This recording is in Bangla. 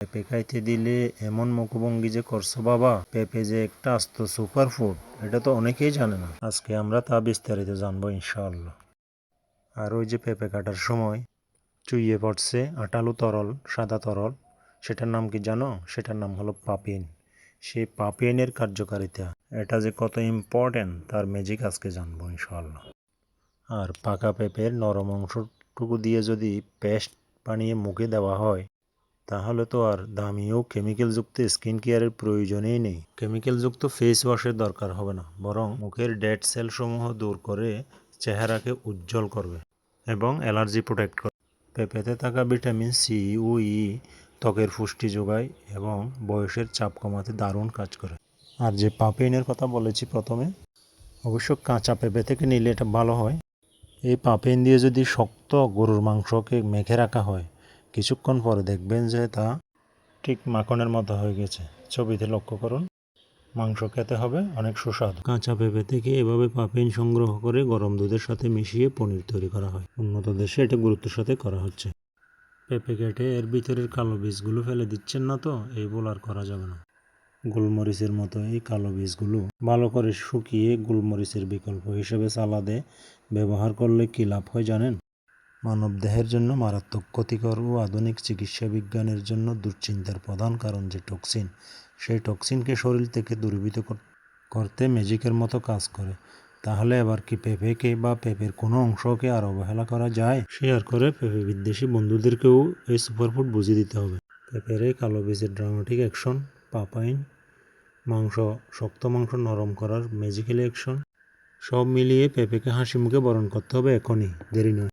পেঁপে খাইতে দিলে এমন মুখভঙ্গি যে করছো বাবা, পেঁপে যে একটা আস্ত সুপার ফুড, এটা তো অনেকেই জানে না। আজকে আমরা তা বিস্তারিত জানবো ইনশাআল্লাহ। আর ওই যে পেঁপে কাটার সময় চুইয়ে পড়ছে আটালো তরল, সাদা তরল, সেটার নাম কি জানো? সেটার নাম হলো পাপিন। সেই পাপিনের কার্যকারিতা, এটা যে কত ইম্পর্টেন্ট তার ম্যাজিক আজকে জানবো ইনশাআল্লাহ। আর পাকা পেঁপের নরম অংশটুকু দিয়ে যদি পেস্ট বানিয়ে মুখে দেওয়া হয়, তাহলে তো আর দামি ও কেমিক্যালযুক্ত স্কিন কেয়ারের প্রয়োজনই নেই। কেমিক্যালযুক্ত ফেস ওয়াশের দরকার হবে না, বরং মুখের ডেড সেলসমূহ দূর করে চেহারাকে উজ্জ্বল করবে এবং অ্যালার্জি প্রোটেক্ট করবে। পেঁপেতে থাকা ভিটামিন সি ও ই ত্বকের পুষ্টি যোগায় এবং বয়সের চাপ কমাতে দারুণ কাজ করে। আর যে পাপিনের কথা বলেছি প্রথমে, অবশ্য কাঁচা পেঁপে থেকে নিলে এটা ভালো হয়। এই পাপিন দিয়ে যদি শক্ত গরুর মাংসকে মেখে রাখা হয়, কিছুক্ষণ পরে দেখবেন যে তা ঠিক মাখনের মতো হয়ে গেছে। ছবিতে লক্ষ্য করুন, মাংস খেতে হবে অনেক সুস্বাদু। কাঁচা পেঁপে থেকে এভাবে পাপিন সংগ্রহ করে গরম দুধের সাথে মিশিয়ে পনির তৈরি করা হয়। উন্নত দেশে এটা গুরুত্বের সাথে করা হচ্ছে। পেঁপে কেটে এর ভিতরের কালো বীজগুলো ফেলে দিচ্ছেন না তো? এই ভুল আর করা যাবে না। গোলমরিচের মতো এই কালো বীজগুলো ভালো করে শুকিয়ে গোলমরিচের বিকল্প হিসেবে সালাদে ব্যবহার করলে কী লাভ হয় জানেন? মানবদেহের জন্য মারাত্মক ক্ষতিকর ও আধুনিক চিকিৎসা বিজ্ঞানের জন্য দুশ্চিন্তার প্রধান কারণ যে টক্সিন, সেই টক্সিনকে শরীর থেকে দূরীভূত করতে ম্যাজিকের মতো কাজ করে। তাহলে এবার কি পেঁপেকে বা পেঁপের কোনো অংশকে আর অবহেলা করা যায়? শেয়ার করে পেঁপে বিদ্বেষী বন্ধুদেরকেও এই সুপারফুড বুঝিয়ে দিতে হবে। পেঁপের এই কালো বীজের ড্রামাটিক অ্যাকশন, পাপাইন, শক্ত মাংস নরম করার ম্যাজিক্যাল অ্যাকশন, সব মিলিয়ে পেঁপেকে হাসি মুখে বরণ করতে হবে এখনই, দেরি নয়।